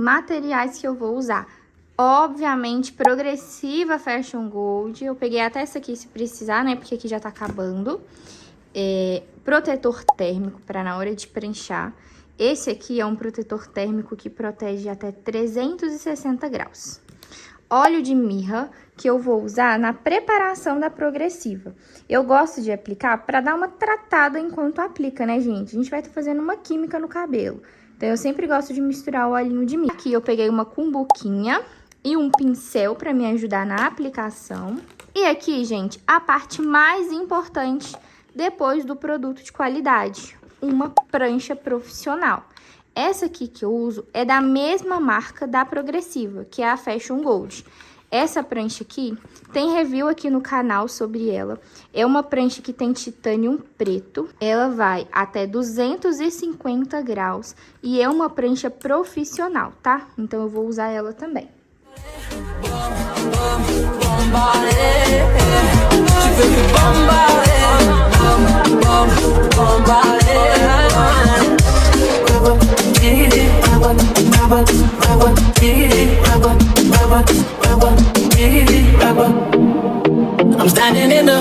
Materiais que eu vou usar. Obviamente, Progressiva Fashion Gold. Eu peguei até essa aqui se precisar, né? Porque aqui já tá acabando. Protetor térmico para na hora de pranchar. Esse aqui é um protetor térmico que protege até 360 graus. Óleo de mirra, que eu vou usar na preparação da Progressiva. Eu gosto de aplicar para dar uma tratada enquanto aplica, né, gente? A gente vai estar fazendo uma química no cabelo. Então, eu sempre gosto de misturar o olhinho de mirra. Aqui eu peguei uma cumbuquinha e um pincel para me ajudar na aplicação. E aqui, gente, a parte mais importante depois do produto de qualidade, uma prancha profissional. Essa aqui que eu uso é da mesma marca da Progressiva, que é a Fashion Gold. Essa prancha aqui, tem review aqui no canal sobre ela. É uma prancha que tem titânio preto. Ela vai até 250 graus e é uma prancha profissional, tá? Então, eu vou usar ela também. I'm standing in the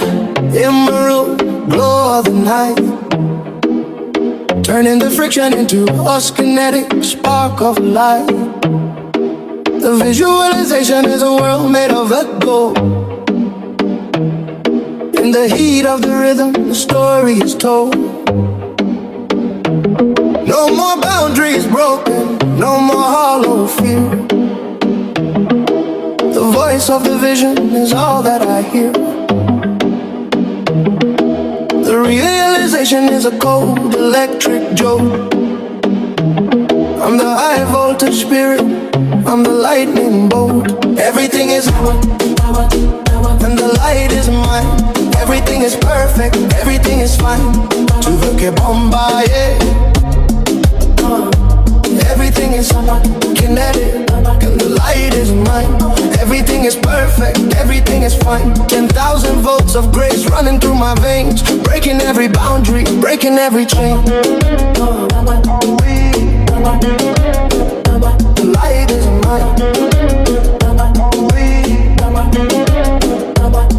emerald glow of the night, turning the friction into a kinetic spark of light. The visualization is a world made of echo. In the heat of the rhythm, the story is told. No more boundaries broken, no more hollow fear. The voice of the vision is all that I hear. The realization is a cold electric jolt. I'm the high voltage spirit, I'm the lightning bolt. Everything is power, and the light is mine. Everything is perfect, everything is fine. To the Kibomba, yeah. Everything is kinetic, and the light is mine. Everything is perfect, everything is fine. 10,000 volts of grace running through my veins, breaking every boundary, breaking every chain. The light is mine.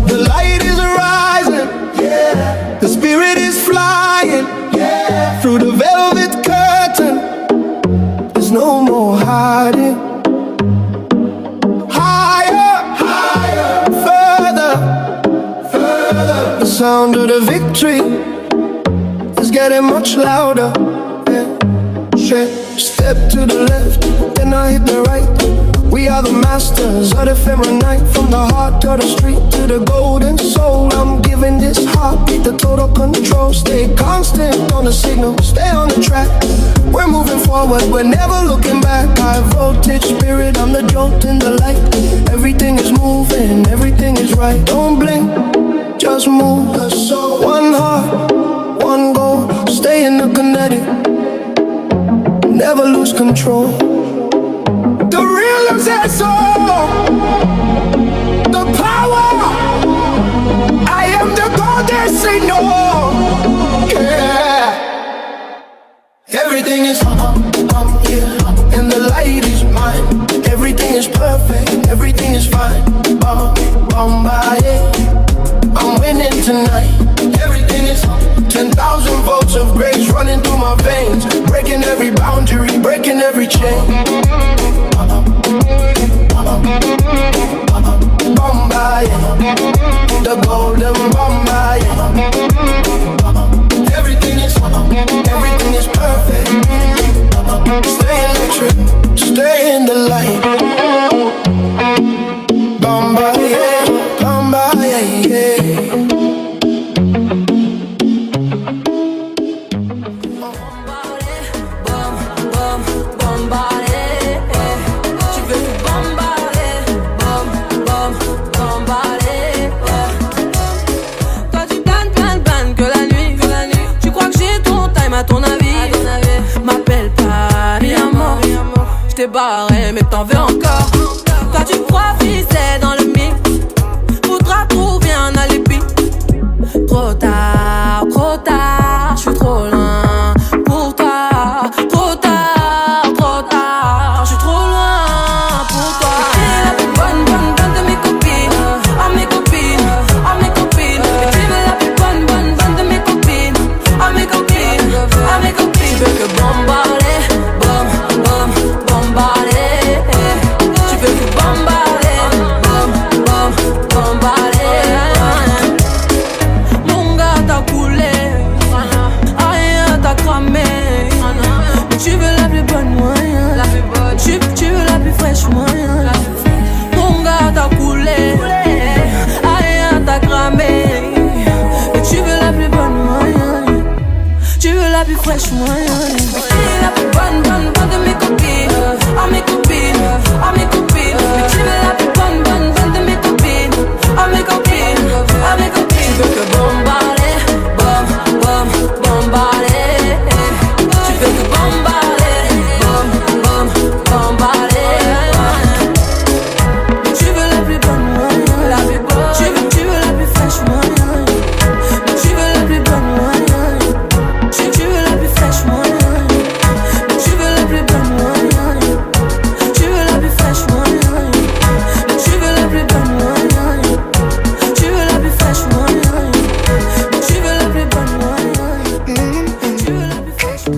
The light is rising, yeah. The spirit is flying, yeah. Through the velvet curtain, there's no more hiding. Higher, higher, further, further. The sound of the victory is getting much louder, yeah. Step to the left, then I hit the right. We are the masters of the ephemeral night. From the heart to the street to the golden soul, I'm giving this heartbeat the total control. Stay constant on the signal, stay on the track. We're moving forward, we're never looking back. High voltage spirit, I'm the jolt in the light. Everything is moving, everything is right. Don't blink, just move. One heart, one goal, stay in the kinetic, never lose control. The real is that soul, the power. I am the God that say no, yeah. Everything is yeah, and the light is mine. Everything is perfect, everything is fine. Yeah. I'm winning tonight. Everything is 10,000 volts of grace running through my veins, breaking every boundary, breaking every chain. Bombay, the golden Bombay. Everything is perfect. Stay electric, stay in the light. Bombay, Bombay, yeah. Barré, mais t'en veux encore. Toi tu crois viser dans le mix, faudra trouver un alibi. Trop tard, je suis trop loin pour toi. Trop tard, je suis trop loin. la plus fraîche, moi. La plus bonne, bonne, bonne de mes copines. Oh mes copines, oh mes copines. Mais tu veux la plus bonne, bonne, bonne de mes copines. Oh mes copines, oh mes copines. Tu veux que bombarder, bom, bom, bombarder. Tu veux que bombarder, bom, bom, bombarder. Mais tu veux la plus bonne, moi. La plus bonne. Tu veux la plus fraîche, moi. Mais tu veux la plus bonne, moi. Tu veux la plus fraîche, moi. Mais tu veux la plus bonne, moi. Tu veux la plus fraîche, moi. Mais tu veux la plus bonne, moi. Tu veux la plus fraîche, moi. Mais tu veux la plus bonne, moi. Tu veux la plus fraîche, moi.